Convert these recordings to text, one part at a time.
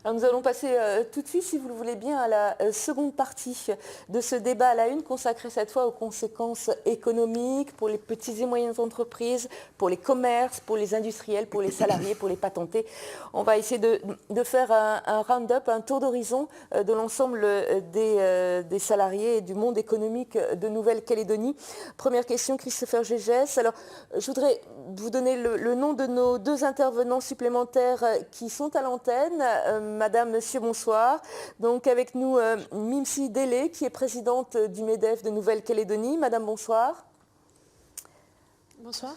Alors nous allons passer tout de suite, si vous le voulez bien, à la seconde partie de ce débat à la une, consacré cette fois aux conséquences économiques pour les petites et moyennes entreprises, pour les commerces, pour les industriels, pour les salariés, pour les patentés. On va essayer de faire un round-up, un tour d'horizon de l'ensemble des salariés et du monde économique de Nouvelle-Calédonie. Première question, Christopher Gégès. Alors, je voudrais vous donner le nom de nos deux intervenants supplémentaires qui sont à l'antenne. Madame, monsieur, bonsoir. Donc avec nous, Mimsi Délé, qui est présidente du MEDEF de Nouvelle-Calédonie. Madame, bonsoir. Bonsoir.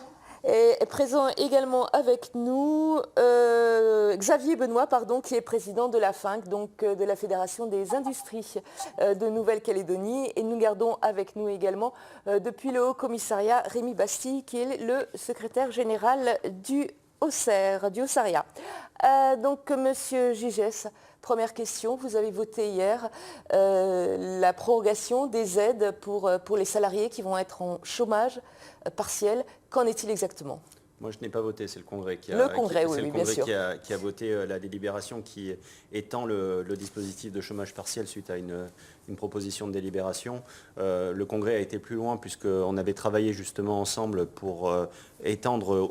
Et présent également avec nous Xavier Benoît, qui est président de la FINC, donc de la Fédération des industries de Nouvelle-Calédonie. Et nous gardons avec nous également, depuis le Haut-Commissariat, Rémi Bastille, qui est le secrétaire général du OSARIA. Donc, Monsieur Gigès, première question, vous avez voté hier la prorogation des aides pour les salariés qui vont être en chômage partiel. Qu'en est-il exactement ? Moi, je n'ai pas voté, c'est le Congrès qui a voté la délibération qui étend le dispositif de chômage partiel suite à une proposition de délibération. Le Congrès a été plus loin puisqu'on avait travaillé justement ensemble pour étendre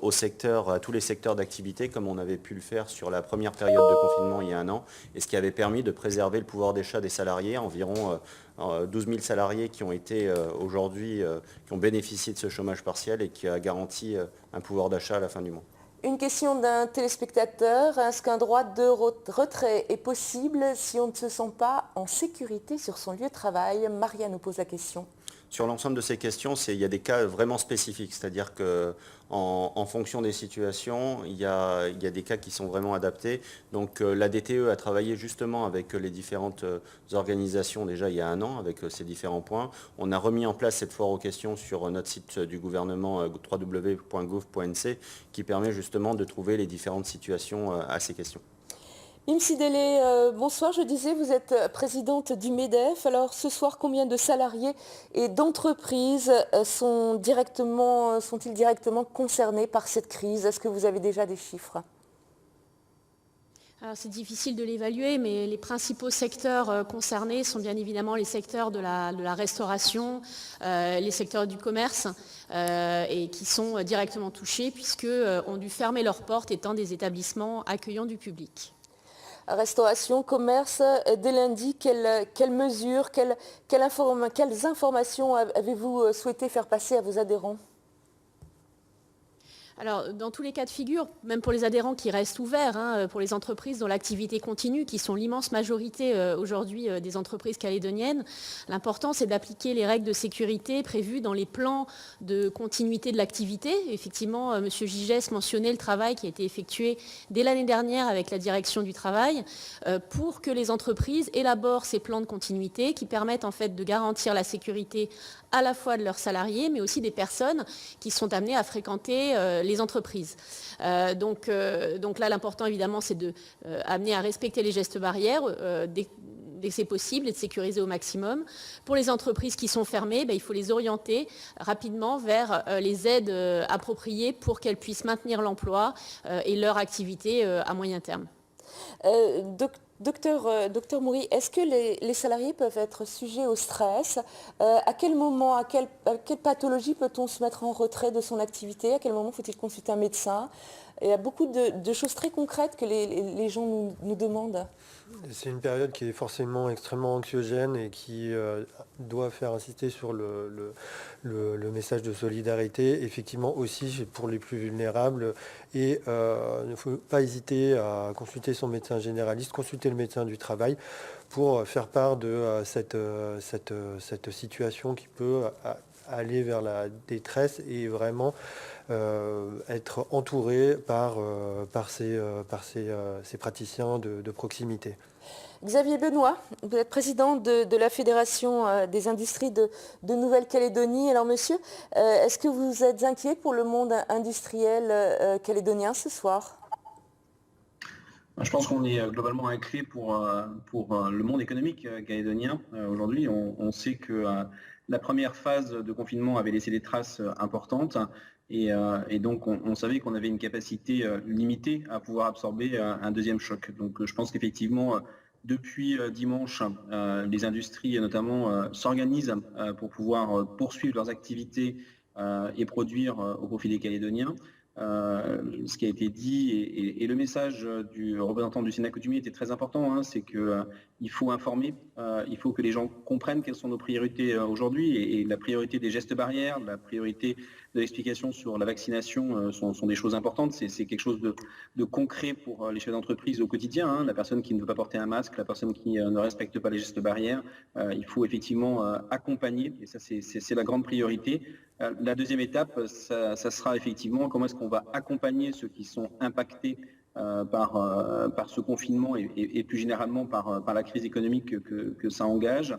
à tous les secteurs d'activité, comme on avait pu le faire sur la première période de confinement il y a un an, et ce qui avait permis de préserver le pouvoir d'achat des salariés, environ 12 000 salariés qui ont été aujourd'hui, qui ont bénéficié de ce chômage partiel et qui a garanti un pouvoir d'achat à la fin du mois. Une question d'un téléspectateur. Est-ce qu'un droit de retrait est possible si on ne se sent pas en sécurité sur son lieu de travail ? Maria nous pose la question. Sur l'ensemble de ces questions, il y a des cas vraiment spécifiques, c'est-à-dire qu'en fonction des situations, il y a des cas qui sont vraiment adaptés. Donc la DTE a travaillé justement avec les différentes organisations déjà il y a un an, avec ces différents points. On a remis en place cette foire aux questions sur notre site du gouvernement www.gouv.nc qui permet justement de trouver les différentes situations à ces questions. Mimsi Délé, bonsoir. Je disais, vous êtes présidente du MEDEF. Alors ce soir, combien de salariés et d'entreprises sont-ils directement concernés par cette crise ? Est-ce que vous avez déjà des chiffres ? Alors c'est difficile de l'évaluer, mais les principaux secteurs concernés sont bien évidemment les secteurs de la restauration, les secteurs du commerce, et qui sont directement touchés puisqu'ils ont dû fermer leurs portes étant des établissements accueillants du public. Restauration, commerce, dès lundi, quelles mesures, quelles informations avez-vous souhaité faire passer à vos adhérents ? Alors, dans tous les cas de figure, même pour les adhérents qui restent ouverts, pour les entreprises dont l'activité continue, qui sont l'immense majorité aujourd'hui des entreprises calédoniennes, l'important c'est d'appliquer les règles de sécurité prévues dans les plans de continuité de l'activité. Effectivement, M. Gigès mentionnait le travail qui a été effectué dès l'année dernière avec la direction du travail pour que les entreprises élaborent ces plans de continuité qui permettent en fait de garantir la sécurité à la fois de leurs salariés, mais aussi des personnes qui sont amenées à fréquenter les entreprises. Donc là, l'important, évidemment, c'est d'amener à respecter les gestes barrières dès que c'est possible et de sécuriser au maximum. Pour les entreprises qui sont fermées, il faut les orienter rapidement vers les aides appropriées pour qu'elles puissent maintenir l'emploi et leur activité à moyen terme. Docteur Moury, est-ce que les salariés peuvent être sujets au stress ? À quel moment, à quelle pathologie peut-on se mettre en retrait de son activité ? À quel moment faut-il consulter un médecin ? Il y a beaucoup de choses très concrètes que les gens nous demandent. C'est une période qui est forcément extrêmement anxiogène et qui doit faire insister sur le message de solidarité, effectivement aussi pour les plus vulnérables. Et il ne faut pas hésiter à consulter son médecin généraliste, consulter le médecin du travail pour faire part de cette situation qui peut aller vers la détresse et vraiment être entouré par ces praticiens de proximité. Xavier Benoît, vous êtes président de la Fédération des industries de Nouvelle-Calédonie. Alors monsieur, est-ce que vous êtes inquiet pour le monde industriel calédonien ce soir ? Je pense qu'on est globalement inquiet pour le monde économique calédonien. Aujourd'hui, on sait que la première phase de confinement avait laissé des traces importantes Et donc, on savait qu'on avait une capacité limitée à pouvoir absorber un deuxième choc. Donc, je pense qu'effectivement, depuis dimanche, les industries notamment s'organisent pour pouvoir poursuivre leurs activités et produire au profit des Calédoniens. Ce qui a été dit et le message du représentant du Sénat coutumier était très important, hein, c'est qu'il faut informer, il faut que les gens comprennent quelles sont nos priorités aujourd'hui et la priorité des gestes barrières, la priorité de l'explication sur la vaccination sont des choses importantes. C'est quelque chose de concret pour les chefs d'entreprise au quotidien, hein. La personne qui ne veut pas porter un masque, la personne qui ne respecte pas les gestes barrières, il faut effectivement accompagner, et ça c'est la grande priorité. La deuxième étape, ça sera effectivement comment est-ce qu'on va accompagner ceux qui sont impactés par ce confinement et plus généralement par la crise économique que ça engage,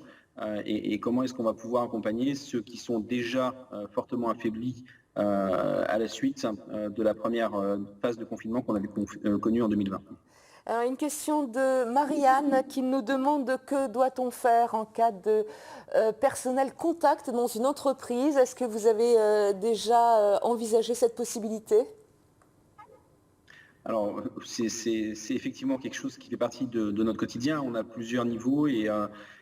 et comment est-ce qu'on va pouvoir accompagner ceux qui sont déjà fortement affaiblis à la suite de la première phase de confinement qu'on avait connue en 2020. Une question de Marianne qui nous demande que doit-on faire en cas de personnel contact dans une entreprise. Est-ce que vous avez déjà envisagé cette possibilité ? Alors, c'est effectivement quelque chose qui fait partie de notre quotidien. On a plusieurs niveaux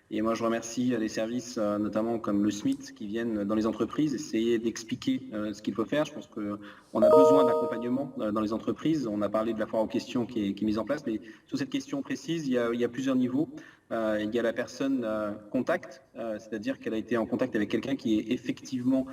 et moi, je remercie les services, notamment comme le SMIT, qui viennent dans les entreprises essayer d'expliquer ce qu'il faut faire. Je pense qu'on a besoin d'accompagnement dans les entreprises. On a parlé de la foire aux questions qui est mise en place, mais sur cette question précise, il y a plusieurs niveaux. Il y a la personne contact, c'est-à-dire qu'elle a été en contact avec quelqu'un qui est effectivement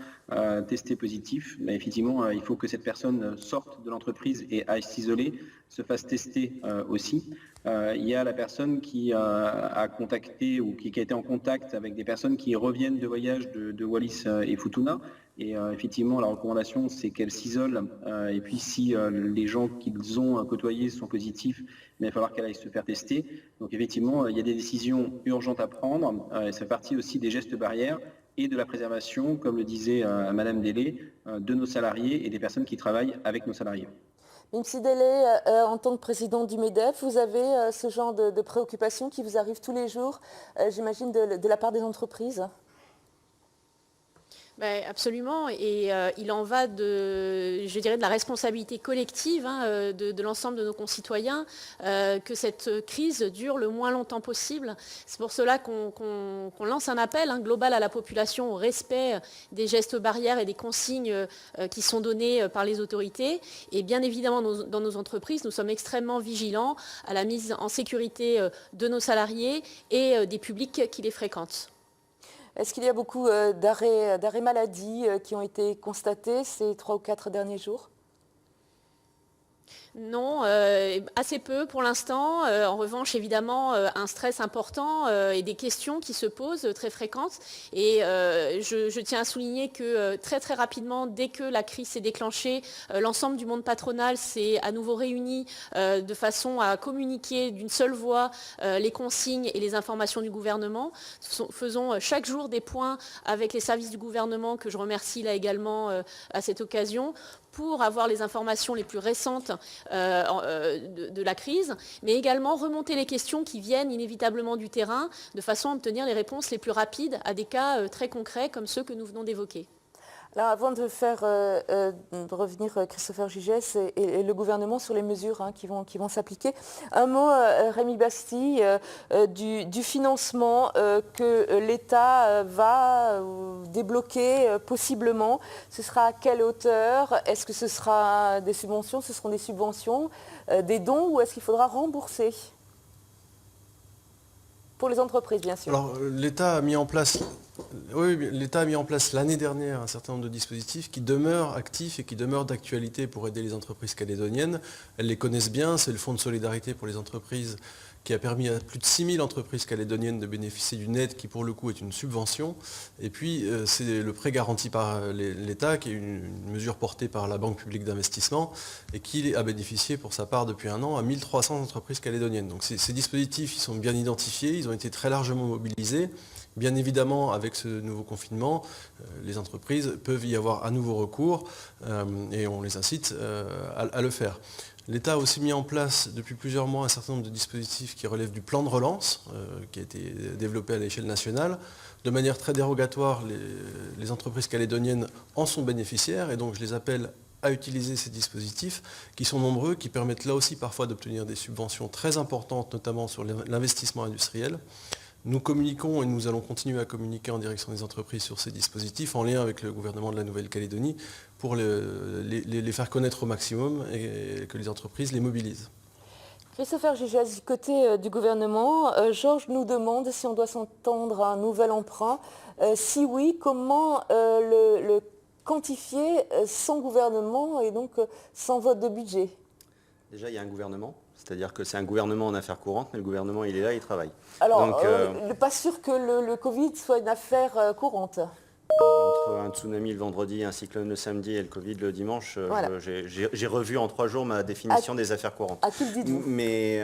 testé positif. Mais effectivement, il faut que cette personne sorte de l'entreprise et aille s'isoler, se fasse tester aussi. Il y a la personne qui a contacté ou qui a été en contact avec des personnes qui reviennent de voyage de Wallis et Futuna. Et effectivement, la recommandation, c'est qu'elles s'isolent. Et puis, si les gens qu'ils ont côtoyés sont positifs, il va falloir qu'elle aille se faire tester. Donc, effectivement, il y a des décisions urgentes à prendre. Et ça fait partie aussi des gestes barrières et de la préservation, comme le disait Madame Délé, de nos salariés et des personnes qui travaillent avec nos salariés. Mimsi Délé, en tant que président du MEDEF, vous avez ce genre de préoccupations qui vous arrivent tous les jours, j'imagine, de la part des entreprises ? Absolument, et il en va de la responsabilité collective de l'ensemble de nos concitoyens, que cette crise dure le moins longtemps possible. C'est pour cela qu'on lance un appel global à la population au respect des gestes barrières et des consignes qui sont données par les autorités. Et bien évidemment, dans nos entreprises, nous sommes extrêmement vigilants à la mise en sécurité de nos salariés et des publics qui les fréquentent. Est-ce qu'il y a beaucoup d'arrêts maladie qui ont été constatés ces 3 ou 4 derniers jours ? Non, assez peu pour l'instant. En revanche, évidemment, un stress important et des questions qui se posent très fréquentes. Et je tiens à souligner que très très rapidement, dès que la crise s'est déclenchée, l'ensemble du monde patronal s'est à nouveau réuni de façon à communiquer d'une seule voix les consignes et les informations du gouvernement. Faisons chaque jour des points avec les services du gouvernement, que je remercie là également à cette occasion, pour avoir les informations les plus récentes de la crise, mais également remonter les questions qui viennent inévitablement du terrain, de façon à obtenir les réponses les plus rapides à des cas très concrets comme ceux que nous venons d'évoquer. Alors avant de faire revenir Christopher Gigès et le gouvernement sur les mesures qui vont s'appliquer, un mot, Rémi Bastille, du financement que l'État va débloquer possiblement. Ce sera à quelle hauteur ? Est-ce que ce sera des subventions ? Ce seront des subventions, des dons, ou est-ce qu'il faudra rembourser ? Pour les entreprises, bien sûr. Alors, l'État a mis en place l'année dernière un certain nombre de dispositifs qui demeurent actifs et qui demeurent d'actualité pour aider les entreprises calédoniennes. Elles les connaissent bien, c'est le Fonds de solidarité pour les entreprises qui a permis à plus de 6000 entreprises calédoniennes de bénéficier d'une aide qui, pour le coup, est une subvention. Et puis, c'est le prêt garanti par l'État, qui est une mesure portée par la Banque publique d'investissement et qui a bénéficié pour sa part depuis un an à 1300 entreprises calédoniennes. Donc ces dispositifs, ils sont bien identifiés, ils ont été très largement mobilisés. Bien évidemment, avec ce nouveau confinement, les entreprises peuvent y avoir à nouveau recours et on les incite à le faire. L'État a aussi mis en place depuis plusieurs mois un certain nombre de dispositifs qui relèvent du plan de relance qui a été développé à l'échelle nationale. De manière très dérogatoire, les entreprises calédoniennes en sont bénéficiaires et donc je les appelle à utiliser ces dispositifs qui sont nombreux, qui permettent là aussi parfois d'obtenir des subventions très importantes, notamment sur l'investissement industriel. Nous communiquons et nous allons continuer à communiquer en direction des entreprises sur ces dispositifs en lien avec le gouvernement de la Nouvelle-Calédonie pour les faire connaître au maximum et que les entreprises les mobilisent. Christopher Gigès, du côté du gouvernement, Georges nous demande si on doit s'entendre à un nouvel emprunt. Si oui, comment le quantifier sans gouvernement et donc sans vote de budget? Déjà, il y a un gouvernement. C'est-à-dire que c'est un gouvernement en affaires courantes, mais le gouvernement, il est là, il travaille. Alors, donc, pas sûr que le Covid soit une affaire courante. Entre un tsunami le vendredi, un cyclone le samedi et le Covid le dimanche, voilà. J'ai revu en 3 jours ma définition des affaires courantes. À qui le dites-vous ? Mais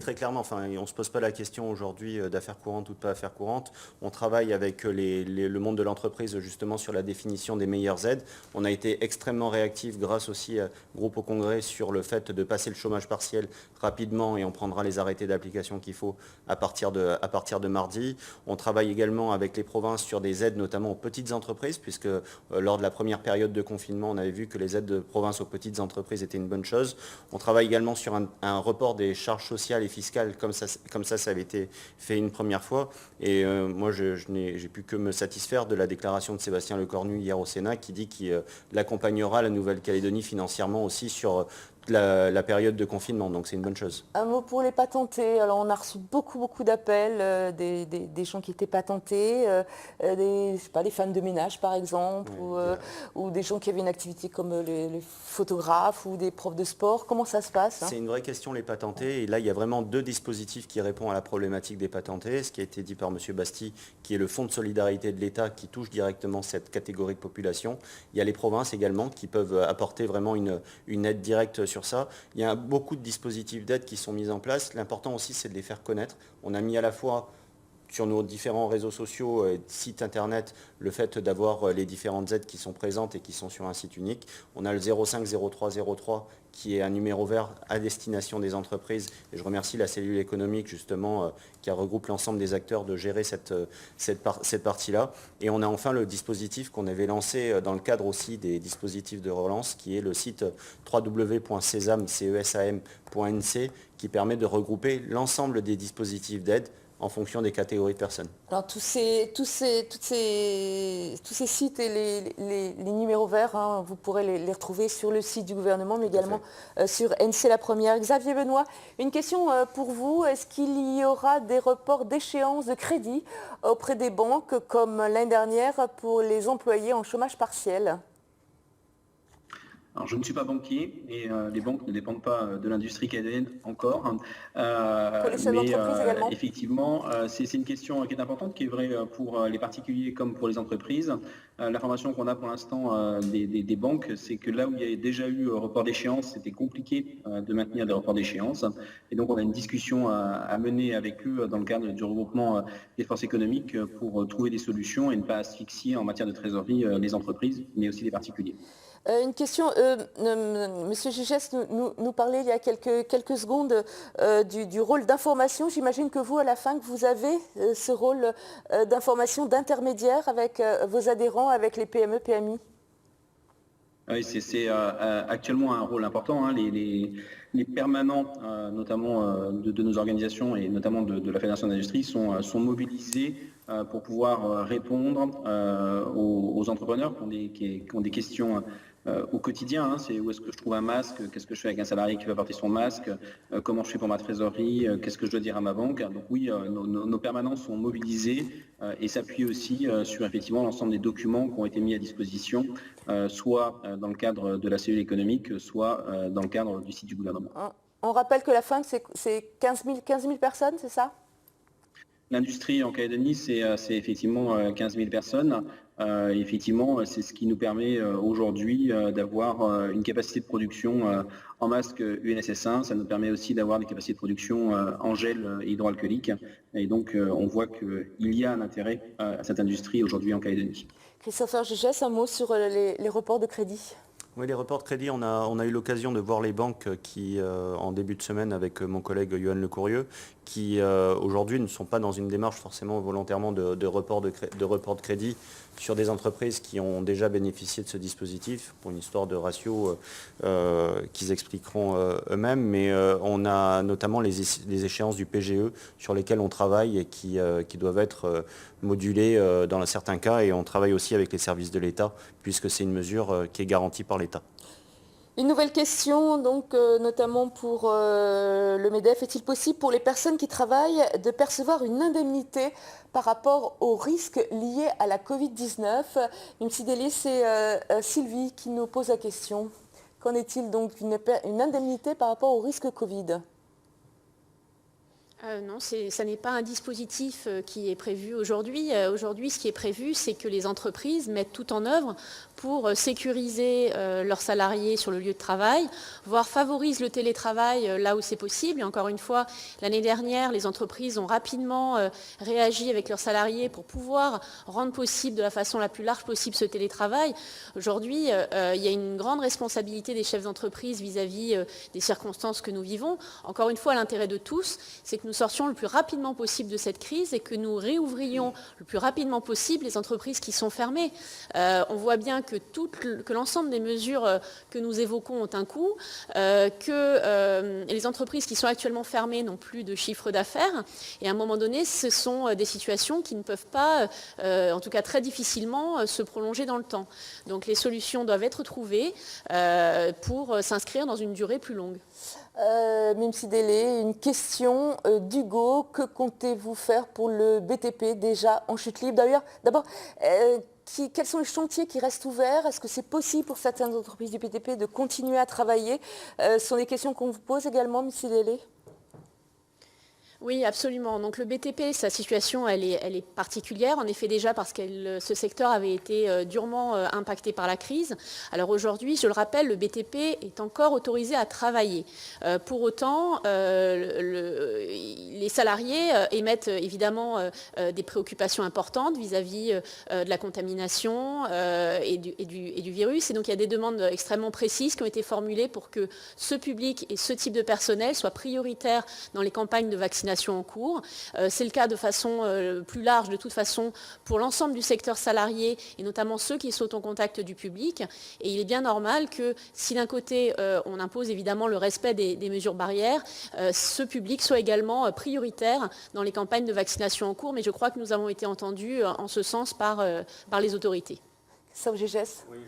très clairement, enfin, on ne se pose pas la question aujourd'hui d'affaires courantes ou de pas affaires courantes. On travaille avec le monde de l'entreprise justement sur la définition des meilleures aides. On a été extrêmement réactif grâce aussi à Groupe au Congrès sur le fait de passer le chômage partiel rapidement et on prendra les arrêtés d'application qu'il faut à partir de mardi. On travaille également avec les provinces sur des aides notamment aux petites entreprises, puisque lors de la première période de confinement, on avait vu que les aides de province aux petites entreprises étaient une bonne chose. On travaille également sur un report des charges sociales et fiscales, comme ça avait été fait une première fois. Et moi, j'ai pu que me satisfaire de la déclaration de Sébastien Lecornu hier au Sénat, qui dit qu'il accompagnera la Nouvelle-Calédonie financièrement aussi sur la période de confinement, donc c'est une bonne chose. Un mot pour les patentés. Alors on a reçu beaucoup d'appels des gens qui étaient patentés, des femmes de ménage par exemple, ou des gens qui avaient une activité comme les photographes ou des profs de sport. Comment ça se passe ? C'est une vraie question, les patentés. Et là, il y a vraiment 2 dispositifs qui répondent à la problématique des patentés. Ce qui a été dit par M. Basti, qui est le fonds de solidarité de l'État qui touche directement cette catégorie de population. Il y a les provinces également qui peuvent apporter vraiment une aide directe sur ça. Il y a beaucoup de dispositifs d'aide qui sont mis en place. L'important aussi, c'est de les faire connaître. On a mis à la fois sur nos différents réseaux sociaux, sites internet, le fait d'avoir les différentes aides qui sont présentes et qui sont sur un site unique. On a le 05 03 03 qui est un numéro vert à destination des entreprises. Et je remercie la cellule économique justement qui regroupe l'ensemble des acteurs de gérer cette partie-là. Et on a enfin le dispositif qu'on avait lancé dans le cadre aussi des dispositifs de relance, qui est le site www.cesam.nc qui permet de regrouper l'ensemble des dispositifs d'aide en fonction des catégories de personnes. Alors tous ces sites et les numéros verts, hein, vous pourrez les retrouver sur le site du gouvernement, mais également sur NC La Première. Xavier Benoît, une question pour vous. Est-ce qu'il y aura des reports d'échéance de crédit auprès des banques comme l'année dernière pour les employés en chômage partiel ? Alors, je ne suis pas banquier et les banques ne dépendent pas de l'industrie calédonienne encore. Pour les chefs d'entreprise également ? Effectivement, c'est une question qui est importante, qui est vraie pour les particuliers comme pour les entreprises. L'information qu'on a pour l'instant des banques, c'est que là où il y a déjà eu report d'échéance, c'était compliqué de maintenir des reports d'échéance. Et donc, on a une discussion à mener avec eux dans le cadre du regroupement des forces économiques pour trouver des solutions et ne pas asphyxier en matière de trésorerie les entreprises, mais aussi les particuliers. Une question, Monsieur Gigès nous parlait il y a quelques secondes du rôle d'information. J'imagine que vous, à la fin, que vous avez ce rôle d'information, d'intermédiaire avec vos adhérents, avec les PME, PMI. Oui, c'est actuellement un rôle important. Hein. Les permanents, notamment de nos organisations et notamment de la Fédération d'industrie, sont mobilisés pour pouvoir répondre aux entrepreneurs qui ont des questions au quotidien. Hein. C'est où est-ce que je trouve un masque, qu'est-ce que je fais avec un salarié qui va porter son masque, comment je fais pour ma trésorerie, qu'est-ce que je dois dire à ma banque. Donc oui, nos permanents sont mobilisés et s'appuient aussi sur effectivement l'ensemble des documents qui ont été mis à disposition, soit dans le cadre de la cellule économique, soit dans le cadre du site du gouvernement. On rappelle que la FINC, c'est 15 000 personnes, c'est ça ? L'industrie en Calédonie, c'est effectivement 15 000 personnes. Effectivement, c'est ce qui nous permet aujourd'hui d'avoir une capacité de production en masque UNSS1. Ça nous permet aussi d'avoir des capacités de production en gel hydroalcoolique. Et donc, on voit qu'il y a un intérêt à cette industrie aujourd'hui en Calédonie. Christopher Gégès, un mot sur les reports de crédit. Oui, les reports de crédit, on a eu l'occasion de voir les banques qui, en début de semaine, avec mon collègue Yoann Lecourrieux, qui aujourd'hui ne sont pas dans une démarche forcément volontairement de report de crédit sur des entreprises qui ont déjà bénéficié de ce dispositif, pour une histoire de ratio qu'ils expliqueront eux-mêmes. Mais on a notamment les échéances du PGE sur lesquelles on travaille et qui doivent être modulées dans certains cas. Et on travaille aussi avec les services de l'État, puisque c'est une mesure qui est garantie par l'État. Une nouvelle question, donc, notamment pour le MEDEF. Est-il possible pour les personnes qui travaillent de percevoir une indemnité par rapport aux risques liés à la Covid-19 ? Imsideli, c'est Sylvie qui nous pose la question. Qu'en est-il donc d'une indemnité par rapport au risque Covid ? Non, ça n'est pas un dispositif qui est prévu aujourd'hui. Aujourd'hui, ce qui est prévu, c'est que les entreprises mettent tout en œuvre pour sécuriser leurs salariés sur le lieu de travail, voire favorisent le télétravail là où c'est possible. Et encore une fois, l'année dernière, les entreprises ont rapidement réagi avec leurs salariés pour pouvoir rendre possible de la façon la plus large possible ce télétravail. Aujourd'hui, il y a une grande responsabilité des chefs d'entreprise vis-à-vis des circonstances que nous vivons. Encore une fois, l'intérêt de tous, c'est que nous sortions le plus rapidement possible de cette crise et que nous réouvrions le plus rapidement possible les entreprises qui sont fermées. On voit bien que l'ensemble des mesures que nous évoquons ont un coût, que les entreprises qui sont actuellement fermées n'ont plus de chiffre d'affaires et à un moment donné, ce sont des situations qui ne peuvent pas, en tout cas très difficilement, se prolonger dans le temps. Donc les solutions doivent être trouvées pour s'inscrire dans une durée plus longue. Imsideli, une question d'Hugo. Que comptez-vous faire pour le BTP déjà en chute libre ? D'abord, quels sont les chantiers qui restent ouverts ? Est-ce que c'est possible pour certaines entreprises du BTP de continuer à travailler ? Ce sont des questions qu'on vous pose également, Imsideli ? Oui, absolument. Donc le BTP, sa situation, elle est particulière, en effet déjà parce que ce secteur avait été durement impacté par la crise. Alors aujourd'hui, je le rappelle, le BTP est encore autorisé à travailler. Pour autant, les salariés émettent évidemment des préoccupations importantes vis-à-vis de la contamination et du virus. Et donc il y a des demandes extrêmement précises qui ont été formulées pour que ce public et ce type de personnel soient prioritaires dans les campagnes de vaccination en cours. C'est le cas de façon plus large, de toute façon, pour l'ensemble du secteur salarié, et notamment ceux qui sont en contact du public. Et il est bien normal que si d'un côté, on impose évidemment le respect des mesures barrières, ce public soit également prioritaire dans les campagnes de vaccination en cours. Mais je crois que nous avons été entendus en ce sens par les autorités. Sauf Gégès. Oui,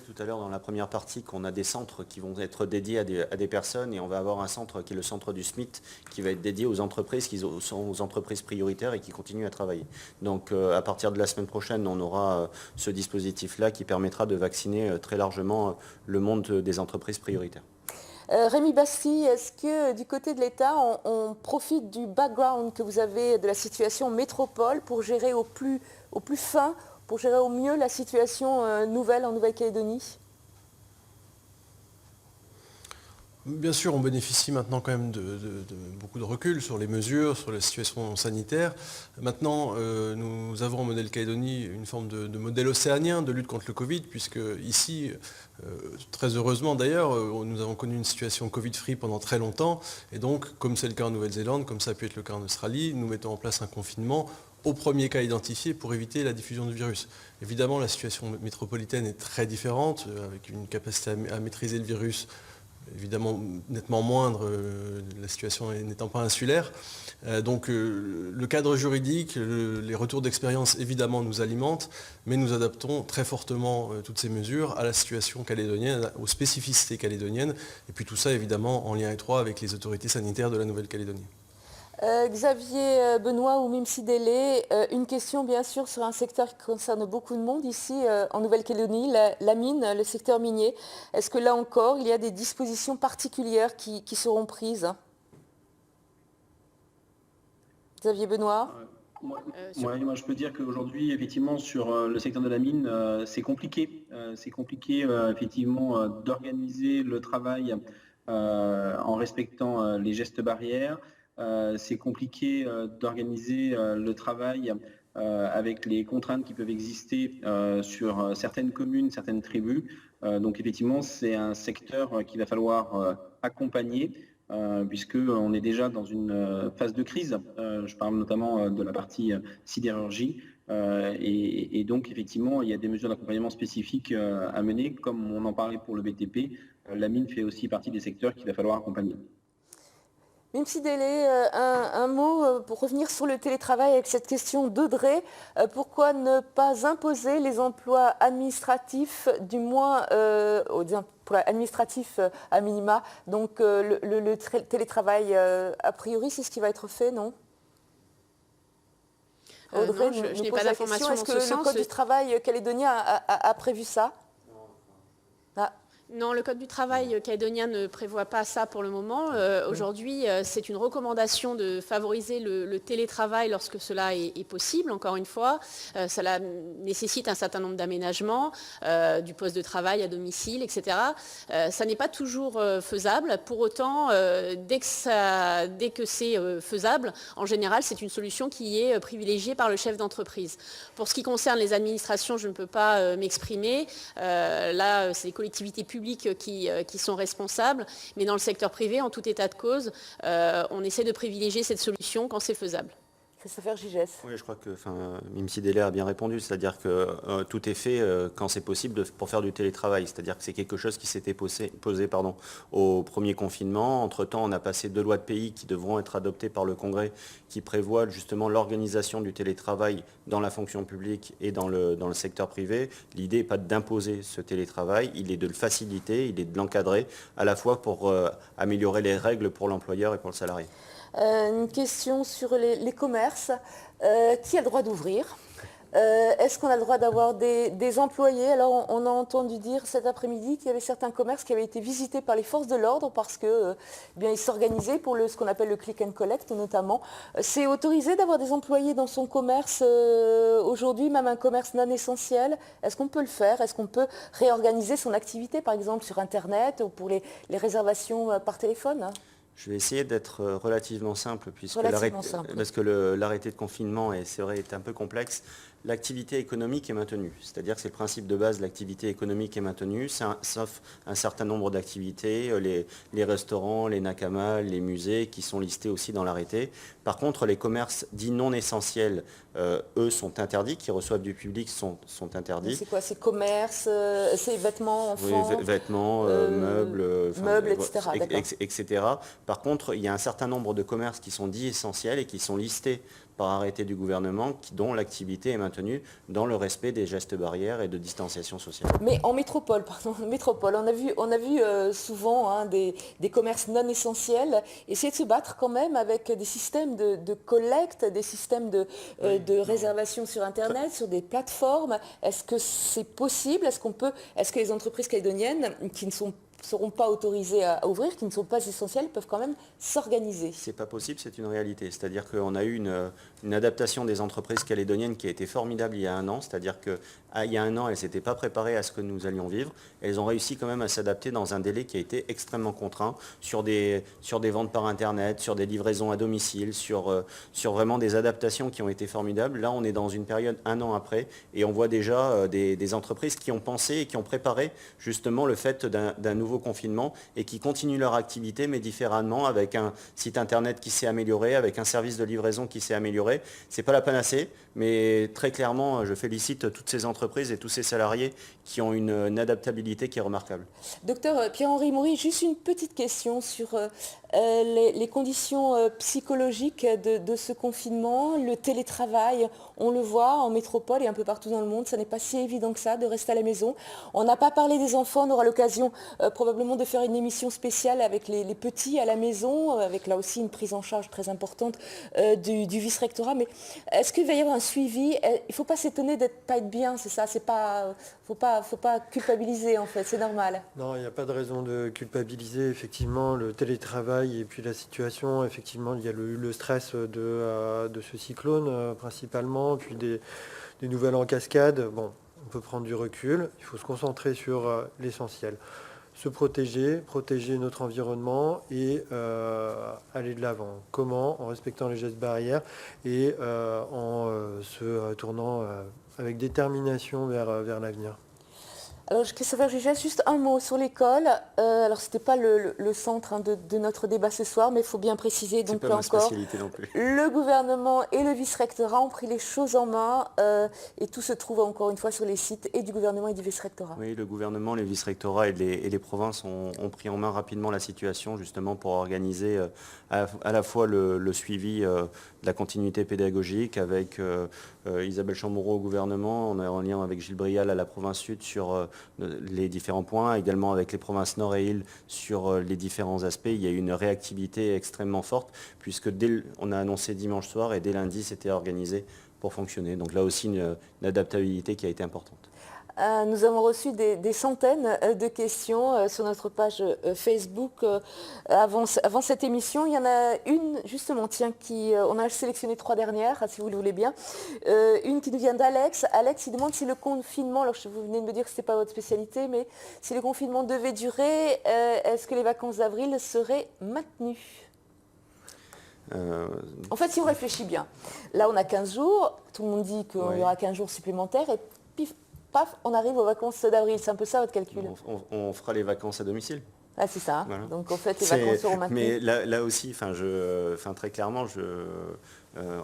tout à l'heure dans la première partie qu'on a des centres qui vont être dédiés à des personnes et on va avoir un centre qui est le centre du SMIT qui va être dédié aux entreprises qui sont aux entreprises prioritaires et qui continuent à travailler. Donc à partir de la semaine prochaine, on aura ce dispositif-là qui permettra de vacciner très largement le monde des entreprises prioritaires. Rémi Basti, est-ce que du côté de l'État, on profite du background que vous avez de la situation métropole pour gérer au plus fin, pour gérer au mieux la situation nouvelle en Nouvelle-Calédonie ? Bien sûr, on bénéficie maintenant quand même de beaucoup de recul sur les mesures, sur la situation sanitaire. Maintenant, nous avons en Nouvelle-Calédonie une forme de modèle océanien de lutte contre le Covid, puisque ici, très heureusement d'ailleurs, nous avons connu une situation Covid-free pendant très longtemps. Et donc, comme c'est le cas en Nouvelle-Zélande, comme ça a pu être le cas en Australie, nous mettons en place un confinement au premier cas identifié pour éviter la diffusion du virus. Évidemment, la situation métropolitaine est très différente, avec une capacité à maîtriser le virus évidemment nettement moindre, la situation n'étant pas insulaire. Donc le cadre juridique, les retours d'expérience évidemment nous alimentent, mais nous adaptons très fortement toutes ces mesures à la situation calédonienne, aux spécificités calédoniennes, et puis tout ça évidemment en lien étroit avec les autorités sanitaires de la Nouvelle-Calédonie. Xavier Benoît ou Imsideli, une question bien sûr sur un secteur qui concerne beaucoup de monde ici en Nouvelle-Calédonie, la mine, le secteur minier. Est-ce que là encore, il y a des dispositions particulières qui seront prises ? Xavier Benoît ? Moi, je peux dire qu'aujourd'hui, effectivement, sur le secteur de la mine, c'est compliqué. C'est compliqué, effectivement, d'organiser le travail en respectant les gestes barrières. C'est compliqué d'organiser le travail avec les contraintes qui peuvent exister sur certaines communes, certaines tribus. Donc, effectivement, c'est un secteur qu'il va falloir accompagner. Puisqu'on est déjà dans une phase de crise. Je parle notamment de la partie sidérurgie. Et donc, effectivement, il y a des mesures d'accompagnement spécifiques à mener. Comme on en parlait pour le BTP, la mine fait aussi partie des secteurs qu'il va falloir accompagner. Mimsi Délé, un mot pour revenir sur le télétravail avec cette question d'Audrey. Pourquoi ne pas imposer les emplois administratifs, du moins administratifs à minima? Donc le télétravail, a priori, c'est ce qui va être fait, non? Audrey, non, je n'ai pas d'informations dans ce sens. Est-ce que le Code du travail calédonien a prévu ça? Non, le Code du travail calédonien ne prévoit pas ça pour le moment. Aujourd'hui, c'est une recommandation de favoriser le télétravail lorsque cela est possible, encore une fois. Cela nécessite un certain nombre d'aménagements, du poste de travail à domicile, etc. Ça n'est pas toujours faisable. Pour autant, dès que c'est faisable, en général, c'est une solution qui est privilégiée par le chef d'entreprise. Pour ce qui concerne les administrations, je ne peux pas m'exprimer. Là, c'est les collectivités publiques qui sont responsables, mais dans le secteur privé, en tout état de cause, on essaie de privilégier cette solution quand c'est faisable. Christopher Gigès. Oui, je crois que Mimsi Délé a bien répondu, c'est-à-dire que tout est fait quand c'est possible pour faire du télétravail, c'est-à-dire que c'est quelque chose qui s'était posé au premier confinement. Entre-temps, on a passé 2 lois de pays qui devront être adoptées par le Congrès qui prévoient justement l'organisation du télétravail dans la fonction publique et dans le secteur privé. L'idée n'est pas d'imposer ce télétravail, il est de le faciliter, il est de l'encadrer, à la fois pour améliorer les règles pour l'employeur et pour le salarié. Une question sur les commerces. Qui a le droit d'ouvrir? Est-ce qu'on a le droit d'avoir des employés? Alors on a entendu dire cet après-midi qu'il y avait certains commerces qui avaient été visités par les forces de l'ordre parce que ils s'organisaient pour ce qu'on appelle le click and collect notamment. C'est autorisé d'avoir des employés dans son commerce aujourd'hui, même un commerce non essentiel? Est-ce qu'on peut le faire? Est-ce qu'on peut réorganiser son activité par exemple sur Internet ou pour les réservations par téléphone? Je vais essayer d'être relativement simple, parce que l'arrêté de confinement est un peu complexe. L'activité économique est maintenue, c'est-à-dire que c'est le principe de base, l'activité économique est maintenue, sauf un certain nombre d'activités, les restaurants, les nakamas, les musées qui sont listés aussi dans l'arrêté. Par contre, les commerces dits non essentiels, eux, sont interdits, qui reçoivent du public sont interdits. C'est quoi? C'est commerce, c'est vêtements, enfants? Oui, vêtements, meubles, etc. Par contre, il y a un certain nombre de commerces qui sont dits essentiels et qui sont listés par arrêté du gouvernement, dont l'activité est maintenue dans le respect des gestes barrières et de distanciation sociale. Mais en métropole, on a vu souvent des commerces non essentiels essayer de se battre quand même avec des systèmes de collecte, des systèmes de réservation sur Internet, sur des plateformes. Est-ce que c'est possible? Est-ce que les entreprises calédoniennes qui ne seront pas autorisées à ouvrir, qui ne sont pas essentielles, peuvent quand même s'organiser? C'est pas possible, c'est une réalité. C'est-à-dire qu'on a eu une adaptation des entreprises calédoniennes qui a été formidable il y a 1 an. C'est-à-dire qu'il y a 1 an, elles ne s'étaient pas préparées à ce que nous allions vivre. Elles ont réussi quand même à s'adapter dans un délai qui a été extrêmement contraint sur des ventes par Internet, sur des livraisons à domicile, sur vraiment des adaptations qui ont été formidables. Là, on est dans une période 1 an après et on voit déjà des entreprises qui ont pensé et qui ont préparé justement le fait d'un nouveau confinement et qui continuent leur activité mais différemment, avec un site internet qui s'est amélioré, avec un service de livraison qui s'est amélioré. C'est pas la panacée, mais très clairement, je félicite toutes ces entreprises et tous ces salariés qui ont une adaptabilité qui est remarquable. Docteur Pierre-Henri Maury, juste une petite question sur les conditions psychologiques de ce confinement, le télétravail. On le voit en métropole et un peu partout dans le monde, ça n'est pas si évident que ça de rester à la maison. On n'a pas parlé des enfants, on aura l'occasion probablement de faire une émission spéciale avec les petits à la maison, avec là aussi une prise en charge très importante du vice-rectorat. Mais est-ce qu'il va y avoir un suivi? Il ne faut pas s'étonner de ne pas être bien, c'est ça? C'est pas faut pas culpabiliser en fait, c'est normal. Non, il n'y a pas de raison de culpabiliser. Effectivement, le télétravail et puis la situation, effectivement, il y a le stress de ce cyclone principalement, puis des nouvelles en cascade. Bon, on peut prendre du recul, il faut se concentrer sur l'essentiel. Se protéger notre environnement et aller de l'avant. Comment? En respectant les gestes barrières et en se tournant avec détermination vers l'avenir. Alors, Christopher Gigès, juste un mot sur l'école. Alors, ce n'était pas le centre de notre débat ce soir, mais il faut bien préciser, donc là encore, non plus. Le gouvernement et le vice-rectorat ont pris les choses en main et tout se trouve encore une fois sur les sites et du gouvernement et du vice-rectorat. Oui, le gouvernement, les vice-rectorats et les provinces ont pris en main rapidement la situation, justement pour organiser à la fois le suivi de la continuité pédagogique avec Isabelle Chamorro au gouvernement, on est en lien avec Gilles Brial à la province sud sur les différents points, également avec les provinces Nord et Île sur les différents aspects. Il y a eu une réactivité extrêmement forte puisque on a annoncé dimanche soir et dès lundi c'était organisé pour fonctionner. Donc là aussi une adaptabilité qui a été importante. Nous avons reçu des centaines de questions sur notre page Facebook avant cette émission. Il y en a une, justement, on a sélectionné 3 dernières, si vous le voulez bien. Une qui nous vient d'Alex. Alex, il demande si le confinement, alors vous venez de me dire que ce n'était pas votre spécialité, mais si le confinement devait durer, est-ce que les vacances d'avril seraient maintenues ? En fait, si on réfléchit bien, là on a 15 jours, tout le monde dit qu'il y aura 15 jours supplémentaires, et pif, paf, on arrive aux vacances d'avril. C'est un peu ça votre calcul? On fera les vacances à domicile. Ah, c'est ça. Voilà. Donc en fait, les vacances seront maintenues. Mais là aussi, très clairement,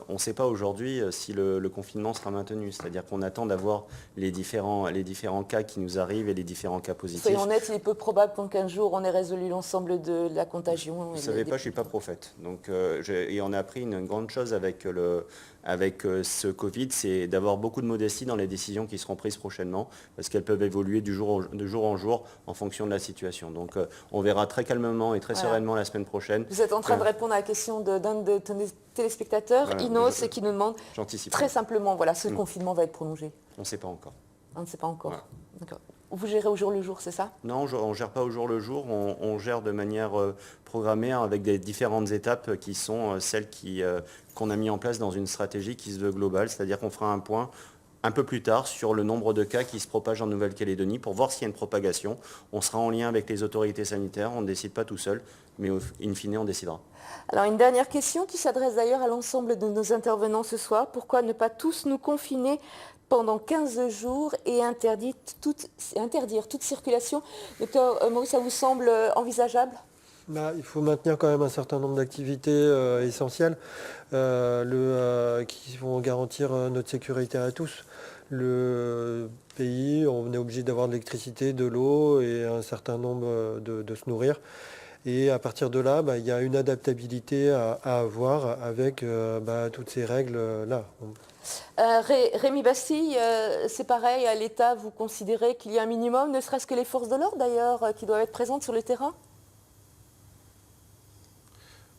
on ne sait pas aujourd'hui si le confinement sera maintenu. C'est-à-dire qu'on attend d'avoir les différents cas qui nous arrivent et les différents cas positifs. Soyons honnêtes, il est peu probable qu'en 15 jours, on ait résolu l'ensemble de la contagion. Vous ne savez pas, je ne suis pas prophète. Donc, et on a appris une grande chose avec ce Covid, c'est d'avoir beaucoup de modestie dans les décisions qui seront prises prochainement, parce qu'elles peuvent évoluer de jour en jour en fonction de la situation. Donc on verra très calmement et très sereinement la semaine prochaine. Vous êtes en train de répondre à la question d'un de téléspectateurs, Inos, qui nous demande très simplement, ce confinement va être prolongé. On ne sait pas encore. On ne sait pas encore. Voilà. D'accord. Vous gérez au jour le jour, c'est ça? Non, on ne gère pas au jour le jour, on gère de manière programmée avec des différentes étapes qui sont celles qu'on a mis en place dans une stratégie qui se veut globale, c'est-à-dire qu'on fera un point un peu plus tard sur le nombre de cas qui se propagent en Nouvelle-Calédonie pour voir s'il y a une propagation. On sera en lien avec les autorités sanitaires, on ne décide pas tout seul, mais in fine on décidera. Alors une dernière question qui s'adresse d'ailleurs à l'ensemble de nos intervenants ce soir. Pourquoi ne pas tous nous confiner pendant 15 jours et interdire toute circulation? Docteur Maurice, ça vous semble envisageable? Il faut maintenir quand même un certain nombre d'activités essentielles qui vont garantir notre sécurité à tous. Le pays, on est obligé d'avoir de l'électricité, de l'eau et un certain nombre de se nourrir. Et à partir de là, il y a une adaptabilité à avoir avec toutes ces règles-là. Rémi Bastille, c'est pareil, à l'État, vous considérez qu'il y a un minimum, ne serait-ce que les forces de l'ordre d'ailleurs, qui doivent être présentes sur le terrain?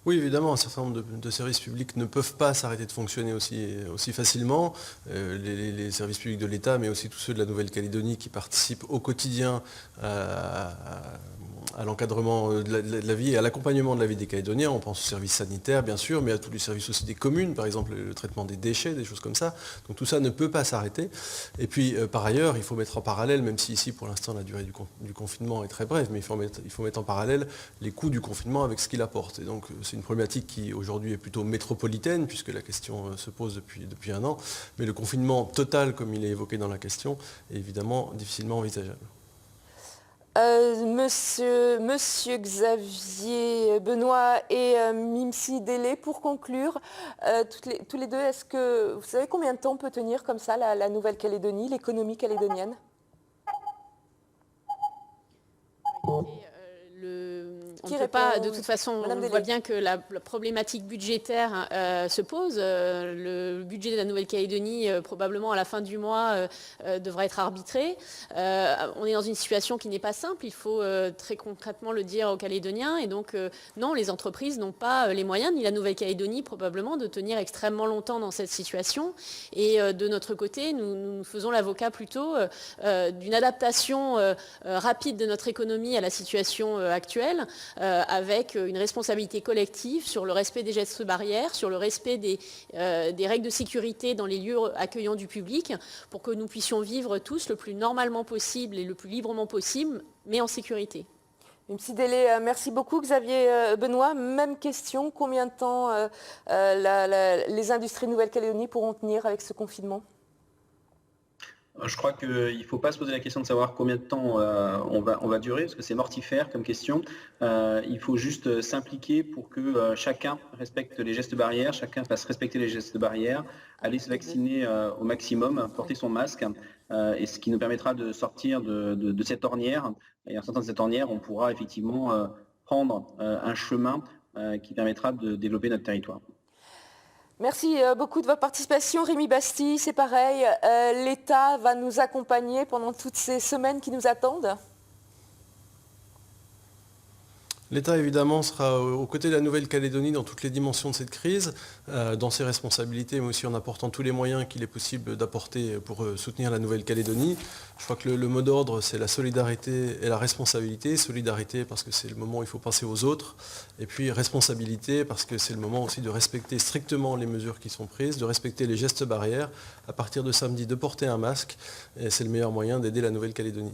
Oui, évidemment, un certain nombre de services publics ne peuvent pas s'arrêter de fonctionner aussi facilement. Les services publics de l'État, mais aussi tous ceux de la Nouvelle-Calédonie qui participent au quotidien à l'encadrement de la vie et à l'accompagnement de la vie des Calédoniens. On pense aux services sanitaires, bien sûr, mais à tous les services aussi des communes, par exemple le traitement des déchets, des choses comme ça. Donc tout ça ne peut pas s'arrêter. Et puis, par ailleurs, il faut mettre en parallèle, même si ici, pour l'instant, la durée du confinement est très brève, mais il faut mettre en parallèle les coûts du confinement avec ce qu'il apporte. Et donc, c'est une problématique qui, aujourd'hui, est plutôt métropolitaine, puisque la question se pose depuis un an. Mais le confinement total, comme il est évoqué dans la question, est évidemment difficilement envisageable. Monsieur Xavier Benoît et Mimsi Délé, pour conclure, tous les deux, est-ce que vous savez combien de temps peut tenir comme ça la Nouvelle-Calédonie, l'économie calédonienne? on ne peut pas, de toute façon, on voit bien que la problématique budgétaire se pose. Le budget de la Nouvelle-Calédonie, probablement à la fin du mois, devra être arbitré. On est dans une situation qui n'est pas simple, il faut très concrètement le dire aux Calédoniens. Et donc, non, les entreprises n'ont pas les moyens, ni la Nouvelle-Calédonie probablement, de tenir extrêmement longtemps dans cette situation. Et de notre côté, nous faisons l'avocat plutôt d'une adaptation rapide de notre économie à la situation actuelle, avec une responsabilité collective sur le respect des gestes barrières, sur le respect des règles de sécurité dans les lieux accueillants du public, pour que nous puissions vivre tous le plus normalement possible et le plus librement possible, mais en sécurité. Un petit délai, merci beaucoup Xavier Benoît. Même question, combien de temps les industries de Nouvelle-Calédonie pourront tenir avec ce confinement ? Je crois qu'il ne faut pas se poser la question de savoir combien de temps on va durer, parce que c'est mortifère comme question. Il faut juste s'impliquer pour que chacun respecte les gestes barrières, chacun fasse respecter les gestes barrières, aller se vacciner au maximum, porter son masque, et ce qui nous permettra de sortir de cette ornière. Et en sortant de cette ornière, on pourra effectivement prendre un chemin qui permettra de développer notre territoire. Merci beaucoup de votre participation. Rémi Bastille, c'est pareil, l'État va nous accompagner pendant toutes ces semaines qui nous attendent ? L'État, évidemment, sera aux côtés de la Nouvelle-Calédonie dans toutes les dimensions de cette crise, dans ses responsabilités, mais aussi en apportant tous les moyens qu'il est possible d'apporter pour soutenir la Nouvelle-Calédonie. Je crois que le mot d'ordre, c'est la solidarité et la responsabilité. Solidarité parce que c'est le moment où il faut penser aux autres, et puis responsabilité parce que c'est le moment aussi de respecter strictement les mesures qui sont prises, de respecter les gestes barrières, à partir de samedi, de porter un masque, et c'est le meilleur moyen d'aider la Nouvelle-Calédonie.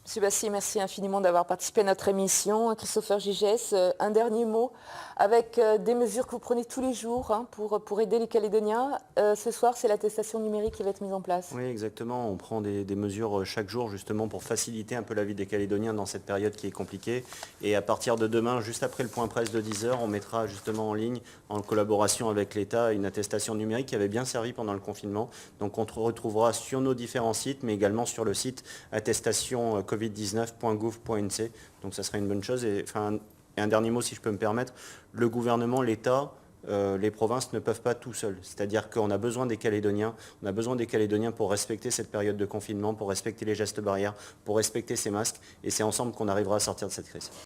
Monsieur Bastille, merci infiniment d'avoir participé à notre émission. Christopher Gigès, un dernier mot avec des mesures que vous prenez tous les jours pour aider les Calédoniens. Ce soir, c'est l'attestation numérique qui va être mise en place. Oui, exactement. On prend des mesures chaque jour justement pour faciliter un peu la vie des Calédoniens dans cette période qui est compliquée. Et à partir de demain, juste après le point presse de 10h, on mettra justement en ligne, en collaboration avec l'État, une attestation numérique qui avait bien servi pendant le confinement. Donc on retrouvera sur nos différents sites, mais également sur le site attestation covid19.gouv.nc. Donc ça serait une bonne chose. Et un dernier mot, si je peux me permettre, le gouvernement, l'État, les provinces ne peuvent pas tout seuls. C'est-à-dire qu'on a besoin des Calédoniens, pour respecter cette période de confinement, pour respecter les gestes barrières, pour respecter ces masques. Et c'est ensemble qu'on arrivera à sortir de cette crise.